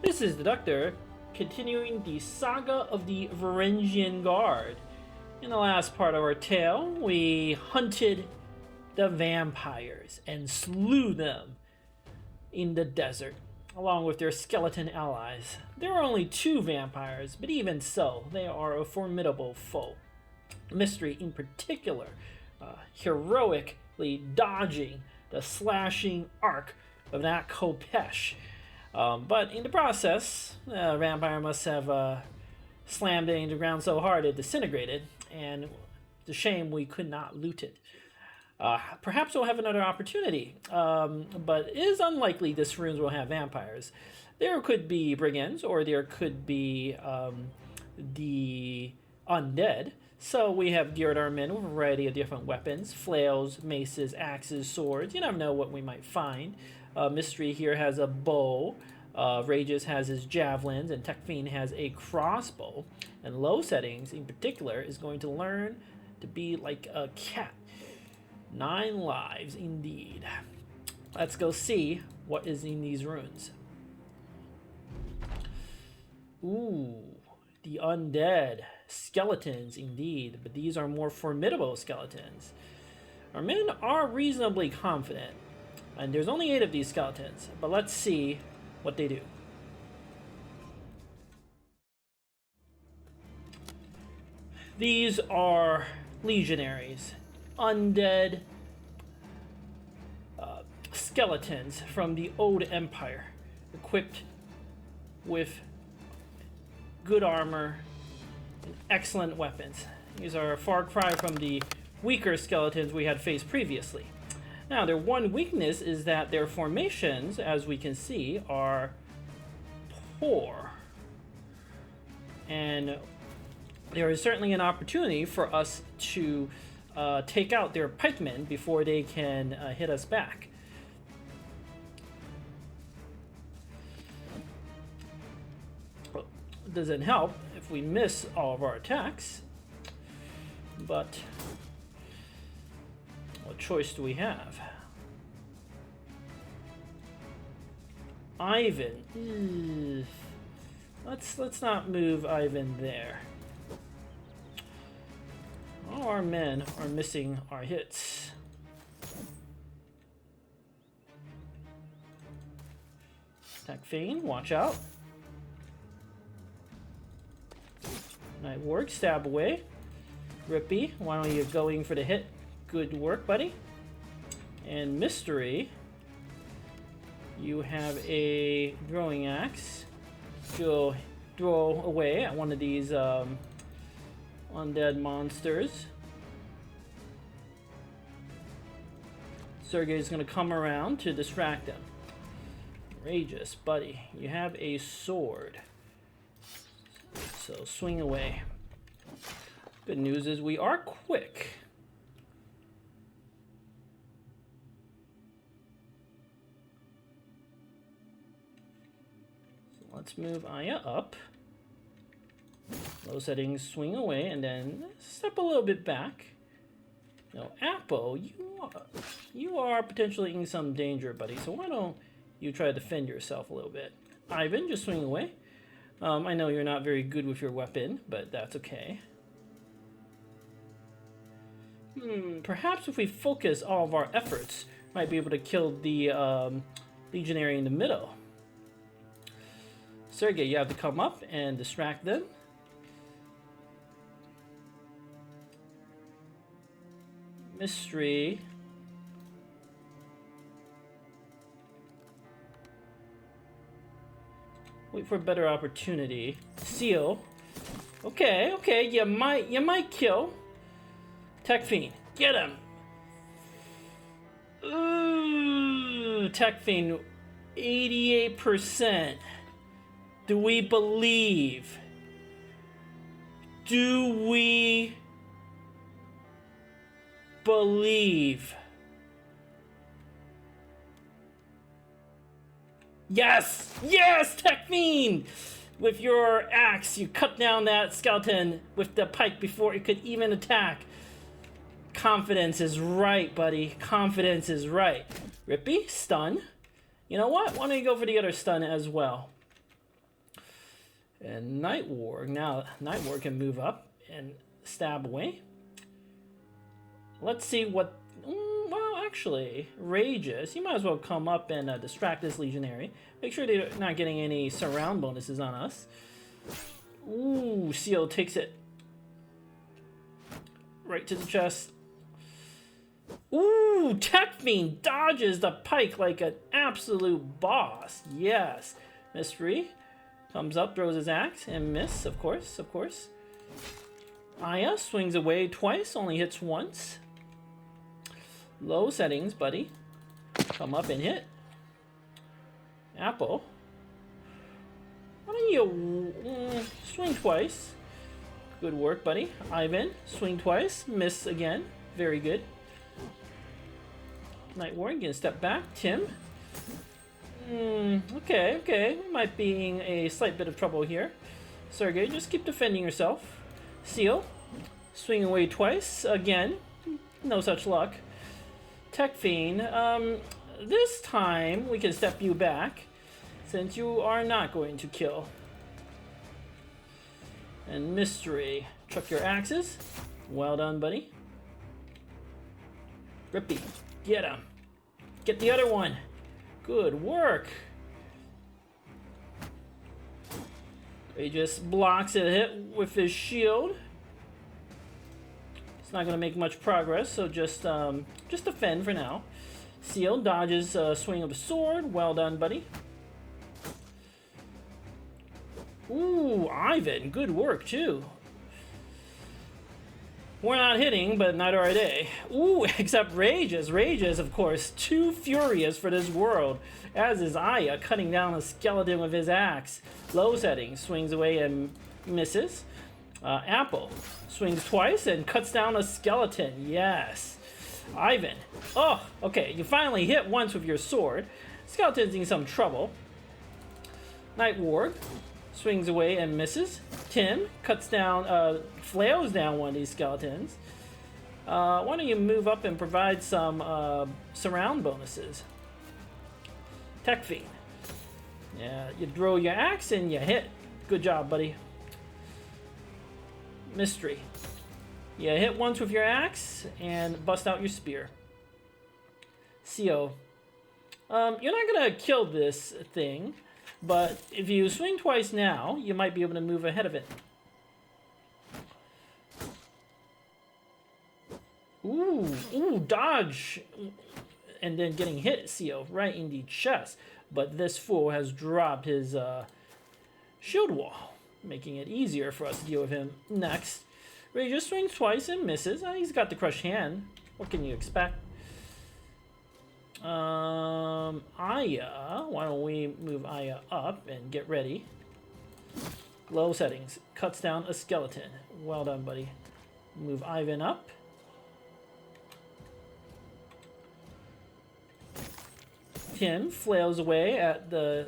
This is the Doctor, continuing the saga of the Varangian Guard. In the last part of our tale, we hunted the vampires and slew them in the desert, along with their skeleton allies. There are only 2 vampires, but even so, they are a formidable foe. Mystery, in particular, heroically dodging the slashing arc of that Kopesh. But in the process, the vampire must have slammed it into the ground so hard it disintegrated, and it's a shame we could not loot it. Perhaps we'll have another opportunity, but it is unlikely this ruins will have vampires. There could be brigands, or there could be the undead. So we have geared our men with a variety of different weapons: flails, maces, axes, swords. You never know what we might find. Mystery here has a bow. Rages has his javelins, and Tekfin has a crossbow. And low settings, in particular, is going to learn to be like a cat. 9 lives, indeed. Let's go see what is in these runes. Ooh, the undead. Skeletons, indeed, but these are more formidable skeletons. Our men are reasonably confident, and there's only 8 of these skeletons, but let's see what they do. These are Legionnaires, undead skeletons from the old Empire, equipped with good armor and excellent weapons. These are a far cry from the weaker skeletons we had faced previously. Now, their one weakness is that their formations, as we can see, are poor. And there is certainly an opportunity for us to take out their pikemen before they can hit us back. Well, it doesn't help if we miss all of our attacks, but what choice do we have? Ivan. Let's not move Ivan there. All our men are missing our hits. Tekfin, watch out. Night work, stab away. Rippy, why don't you going for the hit? Good work, buddy. And Mystery, you have a throwing axe. Go throw away at one of these undead monsters. Sergey's gonna come around to distract them. Courageous, buddy. You have a sword, so swing away. Good news is we are quick. So let's move Aya up. Low settings, swing away, and then step a little bit back. Now, Apple, you are potentially in some danger, buddy. So why don't you try to defend yourself a little bit? Ivan, just swing away. I know you're not very good with your weapon, but that's okay. Perhaps if we focus all of our efforts, might be able to kill the Legionary in the middle. Sergey, you have to come up and distract them. Mystery. Wait for a better opportunity. Seal. Okay, you might kill. Tekfin, get him. Ooh, Tekfin, 88%. Do we believe? Do we believe? Yes! Yes, Tekfin! With your axe, you cut down that skeleton with the pike before it could even attack. Confidence is right, buddy. Confidence is right. Rippy, stun. You know what? Why don't you go for the other stun as well? And Night Warg. Now Night Warg can move up and stab away. Let's see what... well, actually, Rages. You might as well come up and distract this Legionary. Make sure they're not getting any surround bonuses on us. Ooh, Seal takes it right to the chest. Ooh, Tech Fiend dodges the pike like an absolute boss. Yes. Mystery comes up, throws his axe, and miss, of course, of course. Aya swings away twice, only hits once. Low settings, buddy. Come up and hit. Apple. Why don't you swing twice? Good work, buddy. Ivan, swing twice. Miss again. Very good. Night Warg, gonna step back. Tim. Okay, okay. Might be in a slight bit of trouble here. Sergey, just keep defending yourself. Seal. Swing away twice. Again. No such luck. Tech Fiend. This time we can step you back, since you are not going to kill. And Mystery. Chuck your axes. Well done, buddy. Rippy. Get him. Get the other one. Good work. He just blocks a hit with his shield. It's not going to make much progress, so just defend for now. Seal dodges a swing of the sword. Well done, buddy. Ooh, Ivan. Good work, too. We're not hitting, but neither are they. Ooh, except Rages. Rages, of course, too furious for this world. As is Aya, cutting down a skeleton with his axe. Low setting, swings away and misses. Apple swings twice and cuts down a skeleton. Yes. Ivan. Oh, okay. You finally hit once with your sword. Skeleton's in some trouble. Night Warg swings away and misses. Tim cuts down, flails down one of these skeletons. Why don't you move up and provide some surround bonuses? Tech Fiend. Yeah, you throw your axe and you hit. Good job, buddy. Mystery. You hit once with your axe and bust out your spear. CO. You're not gonna kill this thing, but if you swing twice now, you might be able to move ahead of it. Ooh, dodge! And then getting hit, CO, right in the chest. But this fool has dropped his shield wall, making it easier for us to deal with him. Next, Rager swings twice and misses. He's got the crushed hand. What can you expect? Aya, why don't we move Aya up and get ready? Low settings, cuts down a skeleton. Well done, buddy. Move Ivan up. Tim flails away at the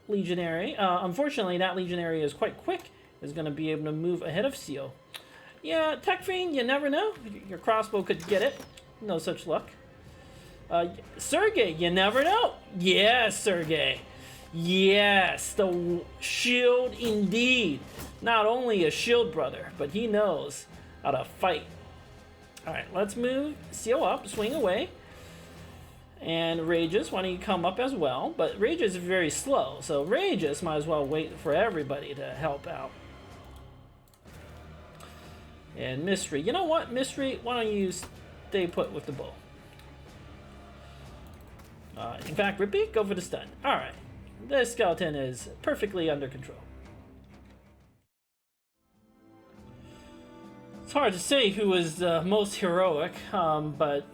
Legionary. Unfortunately, that Legionary is quite quick. Is going to be able to move ahead of Seal. Yeah, Tech Fiend, you never know. Your crossbow could get it. No such luck. Sergey, you never know. Yes, Sergey. Yes, the shield indeed. Not only a shield brother, but he knows how to fight. All right, let's move Seal up, swing away. And Rages, why don't you come up as well? But Rages is very slow, so Rages might as well wait for everybody to help out. And Mystery. You know what, Mystery? Why don't you stay put with the bow? In fact, Rippy, go for the stun. Alright. This skeleton is perfectly under control. It's hard to say who was the most heroic, but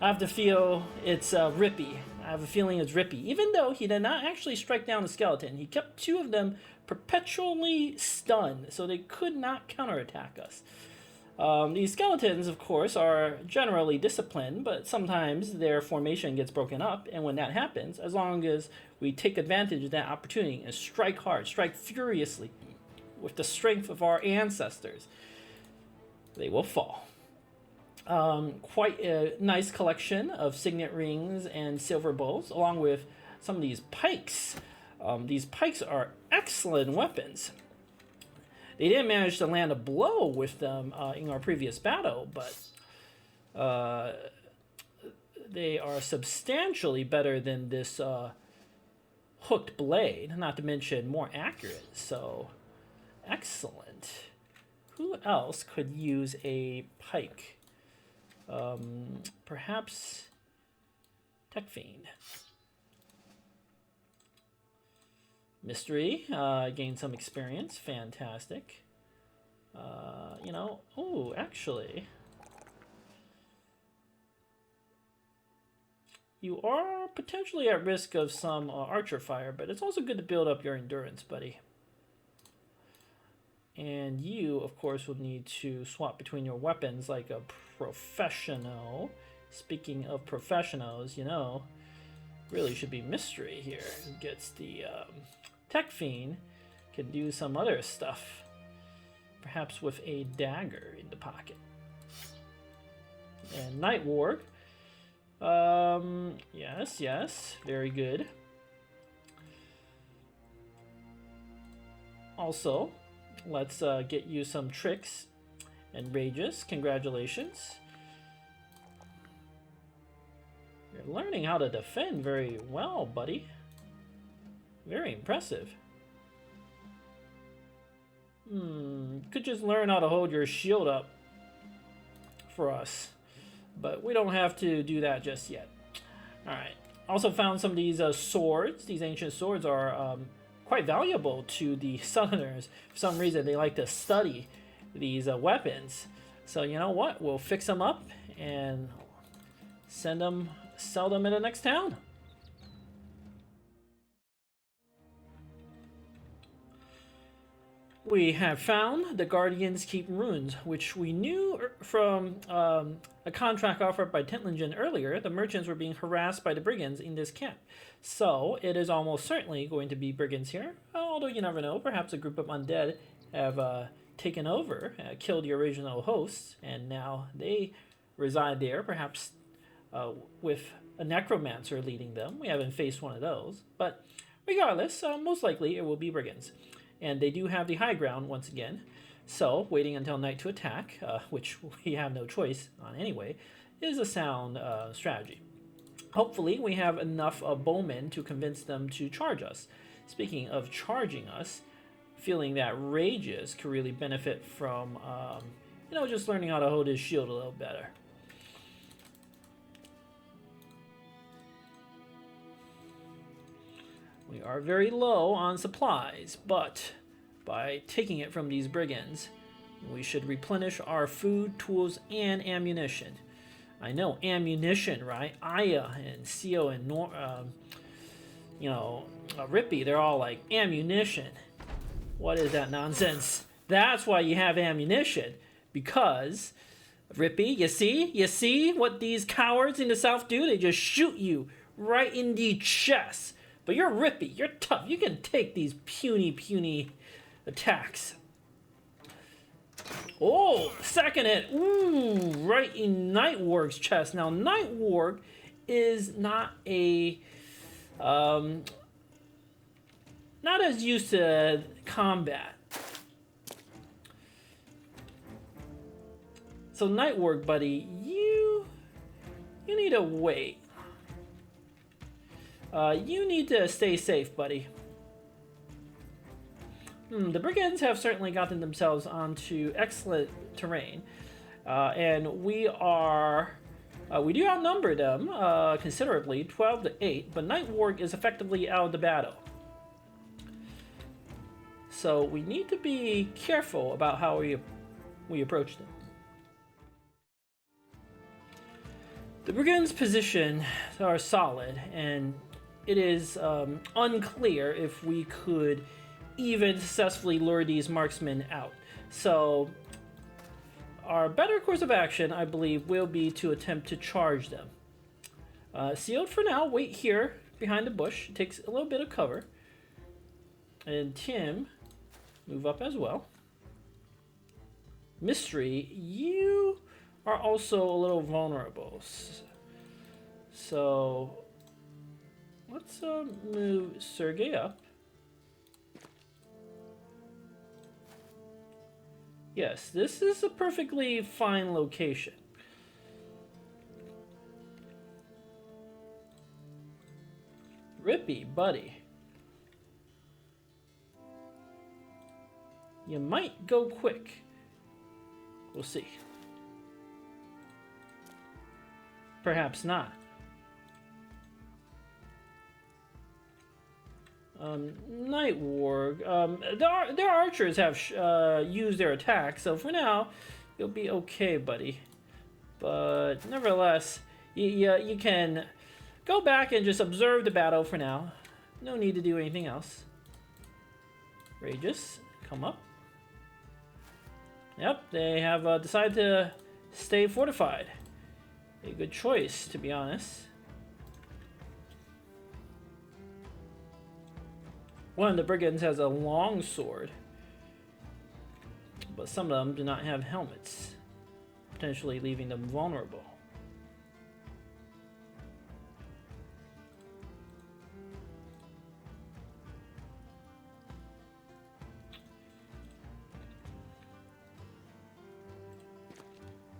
I have to feel it's Rippy. I have a feeling it's Rippy. Even though he did not actually strike down the skeleton, he kept two of them perpetually stunned, so they could not counterattack us. These skeletons, of course, are generally disciplined, but sometimes their formation gets broken up, and when that happens, as long as we take advantage of that opportunity and strike hard, strike furiously with the strength of our ancestors, they will fall. Quite a nice collection of signet rings and silver bowls, along with some of these pikes. These pikes are excellent weapons. They didn't manage to land a blow with them in our previous battle, but they are substantially better than this hooked blade, not to mention more accurate. So, excellent. Who else could use a pike? Perhaps Tech Fiend. Mystery, gain some experience. Fantastic. You know, oh, actually, you are potentially at risk of some archer fire, but it's also good to build up your endurance, buddy. And you, of course, will need to swap between your weapons like a professional. Speaking of professionals, you know, really should be Mystery here. Gets the Tech Fiend, can do some other stuff. Perhaps with a dagger in the pocket. And Night Warg. Yes, yes, very good. Also, let's get you some tricks and rages. Congratulations. You're learning how to defend very well, buddy. Very impressive. Could just learn how to hold your shield up for us. But we don't have to do that just yet. Alright. Also found some of these swords. These ancient swords are quite valuable to the Southerners. For some reason, they like to study these weapons. So you know what? We'll fix them up and sell them in the next town. We have found the Guardians Keep ruins, which we knew from a contract offered by Tentlingen earlier. The merchants were being harassed by the Brigands in this camp. So it is almost certainly going to be Brigands here, although you never know. Perhaps a group of undead have taken over, killed the original hosts, and now they reside there, perhaps with a necromancer leading them. We haven't faced one of those, but regardless, most likely it will be Brigands. And they do have the high ground once again, so waiting until night to attack, which we have no choice on anyway, is a sound strategy. Hopefully we have enough bowmen to convince them to charge us. Speaking of charging us, feeling that Rages could really benefit from, you know, just learning how to hold his shield a little better. We are very low on supplies, but by taking it from these Brigands, we should replenish our food, tools, and ammunition. I know ammunition, right? Aya and Sio and Rippy, they're all like, ammunition. What is that nonsense? That's why you have ammunition, because Rippy, you see what these cowards in the south do? They just shoot you right in the chest. But you're Rippy, you're tough, you can take these puny attacks. Oh, second hit, ooh, right in Night Warg's chest. Now, Night Warg is not a, not as used to combat. So Night Warg, buddy, you need to wait. You need to stay safe, buddy. The Brigands have certainly gotten themselves onto excellent terrain. And we do outnumber them considerably, 12 to 8, but Night Warg is effectively out of the battle. So we need to be careful about how we approach them. The Brigands' position are solid, and it is unclear if we could even successfully lure these marksmen out. So our better course of action, I believe, will be to attempt to charge them. Sealed for now, wait here behind the bush. It takes a little bit of cover. And Tim, move up as well. Mystery, you are also a little vulnerable. So let's move Sergey up. Yes, this is a perfectly fine location. Rippy, buddy. You might go quick. We'll see. Perhaps not. Night Warg. Their archers have used their attack, so for now, you'll be okay, buddy. But nevertheless, you can go back and just observe the battle for now. No need to do anything else. Rageous, come up. Yep, they have decided to stay fortified. A good choice, to be honest. One of the Brigands has a long sword, but some of them do not have helmets, potentially leaving them vulnerable.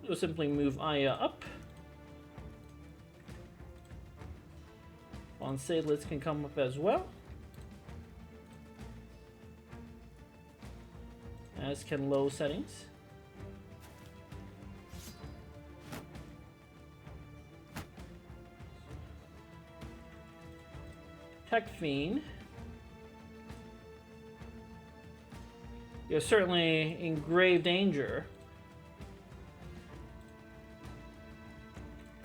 We'll simply move Aya up. Von Sadlitz can come up as well. As can low settings. Tech Fiend. You're certainly in grave danger.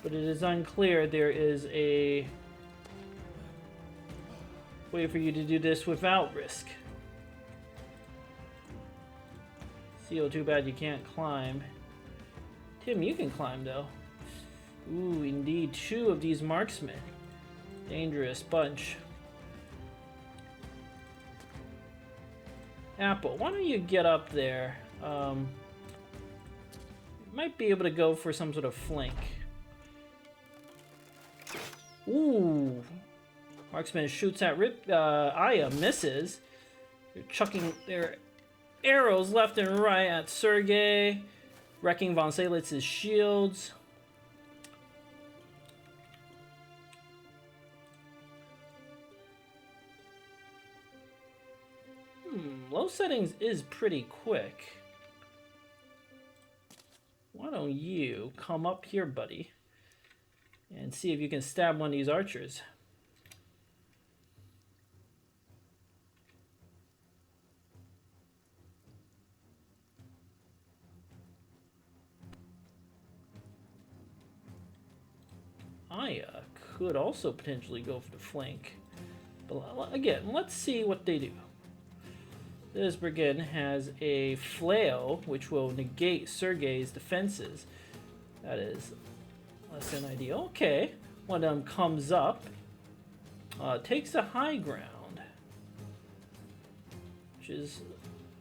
But it is unclear there is a way for you to do this without risk. Seal, too bad you can't climb. Tim, you can climb though. Ooh, indeed, 2 of these marksmen. Dangerous bunch. Apple, why don't you get up there? Might be able to go for some sort of flank. Ooh. Marksman shoots at Aya, misses. They're chucking their arrows left and right at Sergei, wrecking Von Salitz's shields. Low settings is pretty quick. Why don't you come up here, buddy, and see if you can stab one of these archers. Aya could also potentially go for the flank. But again, let's see what they do. This brigand has a flail, which will negate Sergei's defenses. That is less than ideal. Okay, one of them comes up, takes the high ground, which is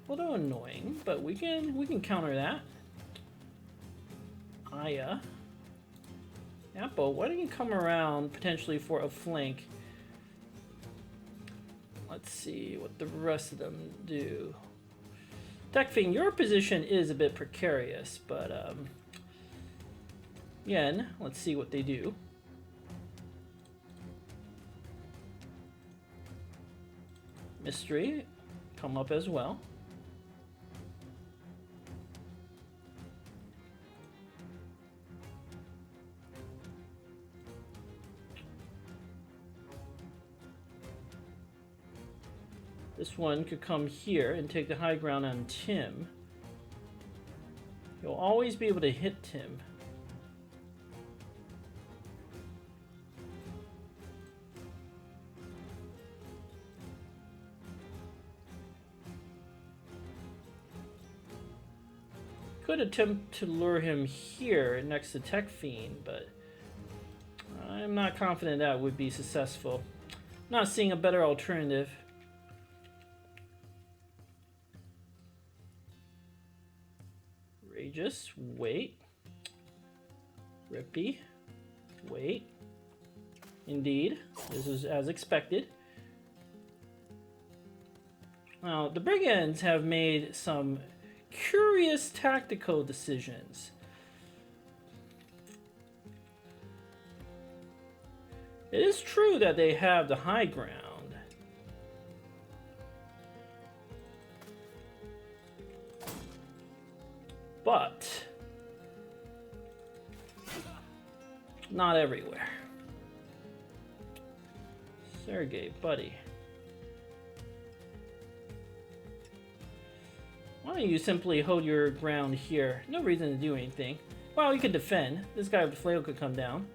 a little annoying, but we can counter that. Aya, Apple, why don't you come around potentially for a flank? Let's see what the rest of them do. Techfing, your position is a bit precarious, but again, let's see what they do. Mystery, come up as well. This one could come here and take the high ground on Tim. You'll always be able to hit Tim. Could attempt to lure him here next to Tech Fiend, but I'm not confident that would be successful. Not seeing a better alternative. Just wait. Rippy, wait. Indeed, this is as expected. Now, the Brigands have made some curious tactical decisions. It is true that they have the high ground. But not everywhere. Sergey, buddy. Why don't you simply hold your ground here? No reason to do anything. Well, you could defend. This guy with the flail could come down.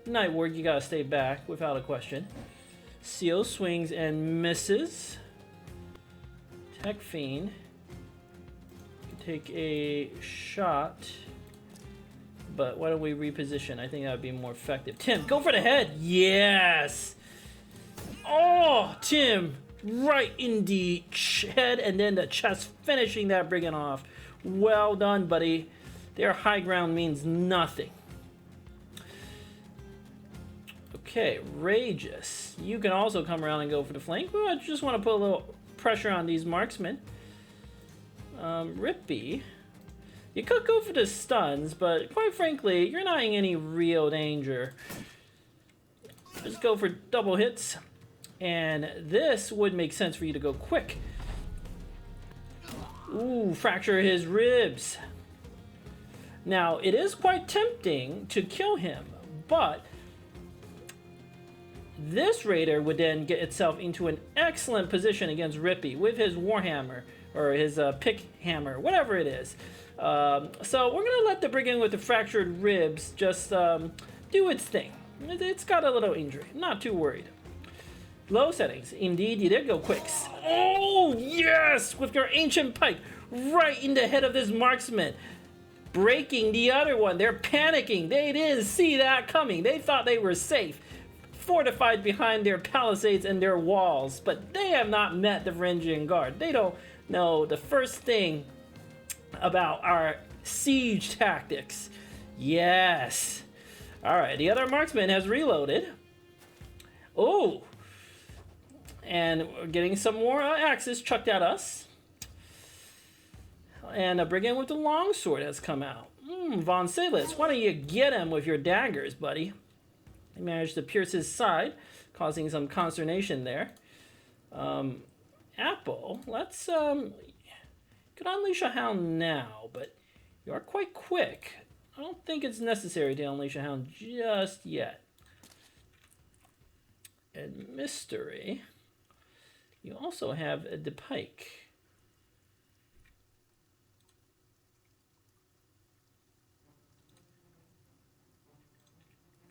Night Ward, you gotta stay back without a question. Seal swings and misses. Tech Fiend. Take a shot. But why don't we reposition? I think that would be more effective. Tim, go for the head! Yes! Oh, Tim! Right in the head and then the chest, finishing that brigand off. Well done, buddy. Their high ground means nothing. Okay, Rageous. You can also come around and go for the flank. Well, I just want to put a little pressure on these marksmen. Rippy. You could go for the stuns, but quite frankly, you're not in any real danger. Just go for double hits. And this would make sense for you to go quick. Ooh, fracture his ribs. Now, it is quite tempting to kill him, but this raider would then get itself into an excellent position against Rippy with his Warhammer, or his pick hammer, whatever it is. So we're gonna let the brigand with the fractured ribs just do its thing. It's got a little injury, not too worried. Low settings, indeed you did go quicks. Oh yes, with your ancient pike right in the head of this marksman. Breaking the other one, they're panicking. They didn't see that coming. They thought they were safe, fortified behind their palisades and their walls, but they have not met the Varangian Guard. They don't know the first thing about our siege tactics. Yes. Alright, the other marksman has reloaded. Oh! And we're getting some more axes chucked at us. And a brigand with the longsword has come out. Von Salis, why don't you get him with your daggers, buddy? He managed to pierce his side, causing some consternation there. Apple, let's could unleash a hound now, but you are quite quick. I don't think it's necessary to unleash a hound just yet. And Mystery, you also have the pike.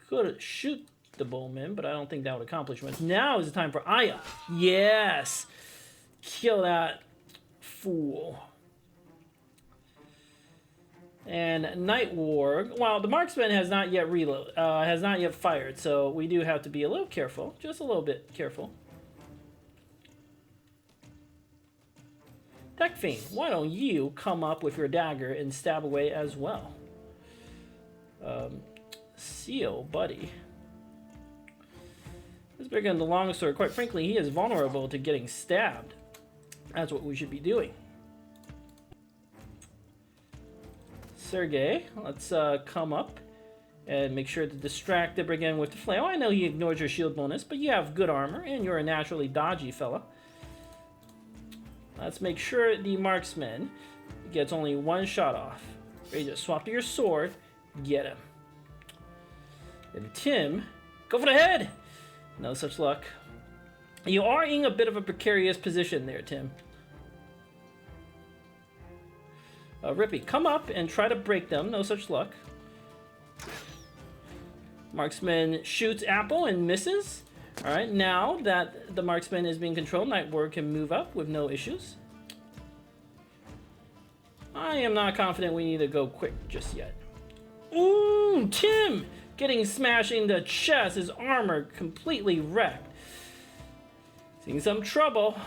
Could shoot the bowman, but I don't think that would accomplish much. Now is the time for Aya. Yes! Kill that fool. And Night Ward. Well, the marksman has not yet has not yet fired, so we do have to be a little careful, just a little bit careful. Tech Fiend, why don't you come up with your dagger and stab away as well? Seal, buddy. This brigand, the longsword, quite frankly, he is vulnerable to getting stabbed. That's what we should be doing. Sergey, let's come up and make sure to distract the brigand with the flail. I know he ignored your shield bonus, but you have good armor and you're a naturally dodgy fella. Let's make sure the marksman gets only one shot off. Ready to swap to your sword, get him. And Tim, go for the head! No such luck. You are in a bit of a precarious position there, Tim. Rippy, come up and try to break them. No such luck. Marksman shoots Apple and misses. Alright, now that the marksman is being controlled, Night Ward can move up with no issues. I am not confident we need to go quick just yet. Ooh, Tim! Getting smashed in the chest, his armor completely wrecked. Seeing some trouble.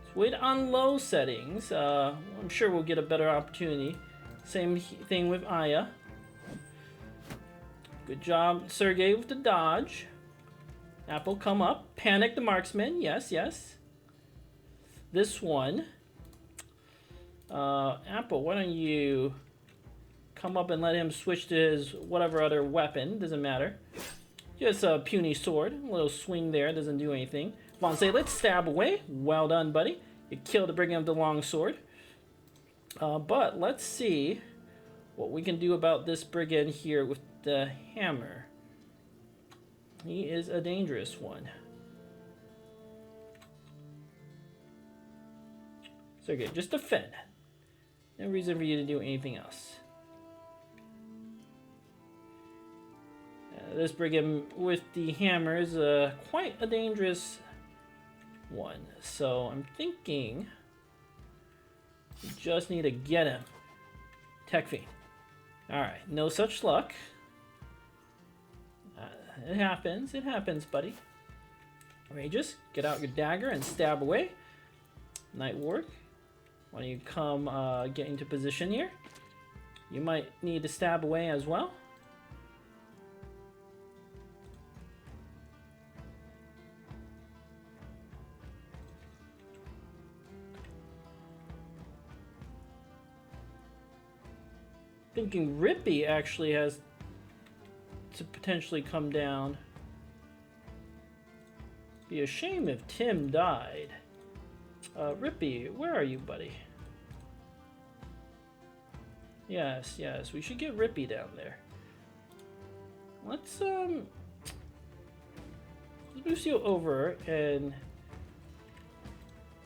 Let's wait on low settings. I'm sure we'll get a better opportunity. Same thing with Aya. Good job, Sergey, with the dodge. Apple, come up. Panic the marksman. Yes, yes. This one. Apple, why don't you come up and let him switch to his whatever other weapon. Doesn't matter. Just a puny sword. A little swing there. Doesn't do anything. Vonse, let's stab away. Well done, buddy. You killed the brigand of the long sword. But let's see what we can do about this brigand here with the hammer. He is a dangerous one. So good, just defend. No reason for you to do anything else. This brigand with the hammer is quite a dangerous one. So I'm thinking we just need to get him. Tech Fiend. Alright, no such luck. It happens, buddy. Outrageous, get out your dagger and stab away. Night Ward, why don't you come get into position here? You might need to stab away as well. Thinking Rippy actually has to potentially come down. Be a shame if Tim died. Rippy, where are you, buddy? Yes, yes, we should get Rippy down there. Let's boost you over, and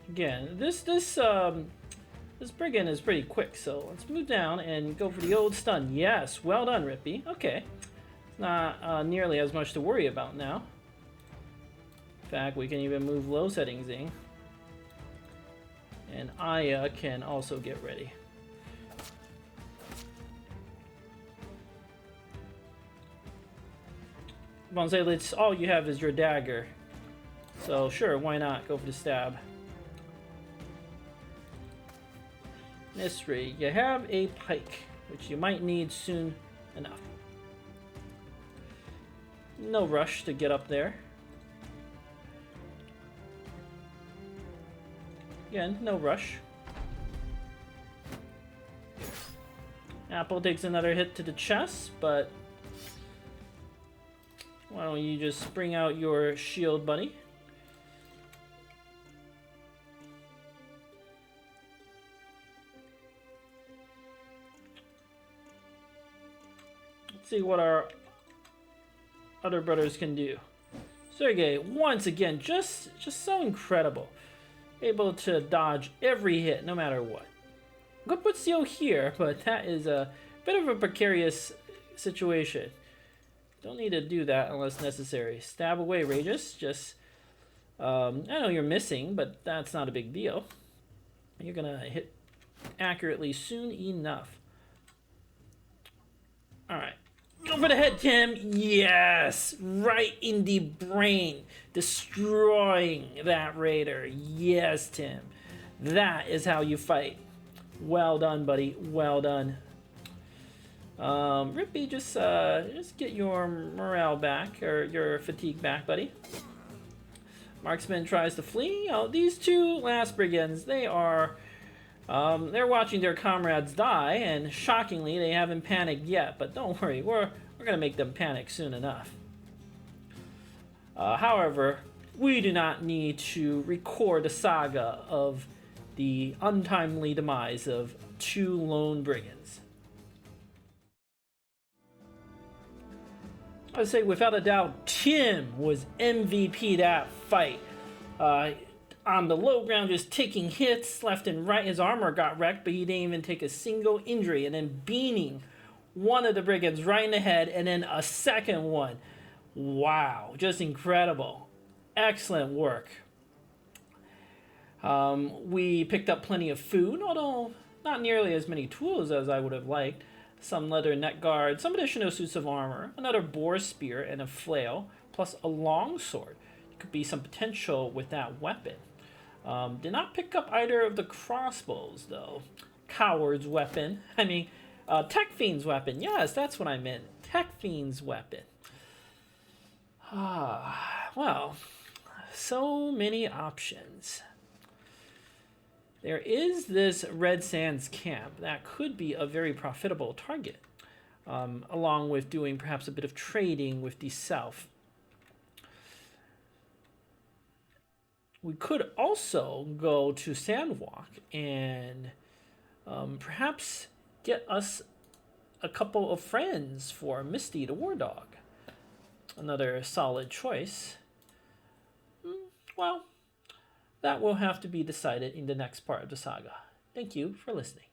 again, this brigand is pretty quick, so let's move down and go for the old stun. Yes, well done, Rippy. Okay, not nearly as much to worry about now. In fact, we can even move low settings in. And Aya can also get ready. Vonse, it's all you have is your dagger. So sure, why not go for the stab? Mystery, you have a pike, which you might need soon enough. No rush to get up there. Again, no rush. Apple takes another hit to the chest, but why don't you just bring out your shield, buddy? Let's see what our other brothers can do. Sergey, once again, just so incredible. Able to dodge every hit, no matter what. I'm gonna put Seal here, but that is a bit of a precarious situation. Don't need to do that unless necessary. Stab away, Rageous. Just, I know you're missing, but that's not a big deal. You're gonna hit accurately soon enough. Alright. Go for the head, Tim. Yes! Right in the brain. Destroying that raider. Yes, Tim. That is how you fight. Well done, buddy. Well done. Rippy, just get your morale back, or your fatigue back, buddy. Marksman tries to flee. Oh, these two last brigands, they are... they're watching their comrades die, and shockingly, they haven't panicked yet. But don't worry, we're gonna make them panic soon enough. However, we do not need to record the saga of the untimely demise of two lone brigands. I'd say without a doubt, Tim was MVP that fight. On the low ground, just taking hits left and right. His armor got wrecked, but he didn't even take a single injury. And then beaning one of the brigands right in the head, and then a second one. Wow, just incredible. Excellent work. We picked up plenty of food, although not nearly as many tools as I would have liked. Some leather neck guard, some additional suits of armor, another boar spear and a flail, plus a long sword. Could be some potential with that weapon. Did not pick up either of the crossbows, though. Coward's weapon. I mean, Tech Fiend's weapon. Yes, that's what I meant. Tech Fiend's weapon. Well, so many options. There is this Red Sands camp that could be a very profitable target, along with doing perhaps a bit of trading with the South. We could also go to Sandwalk and perhaps get us a couple of friends for Misty the War Dog. Another solid choice. Well, that will have to be decided in the next part of the saga. Thank you for listening.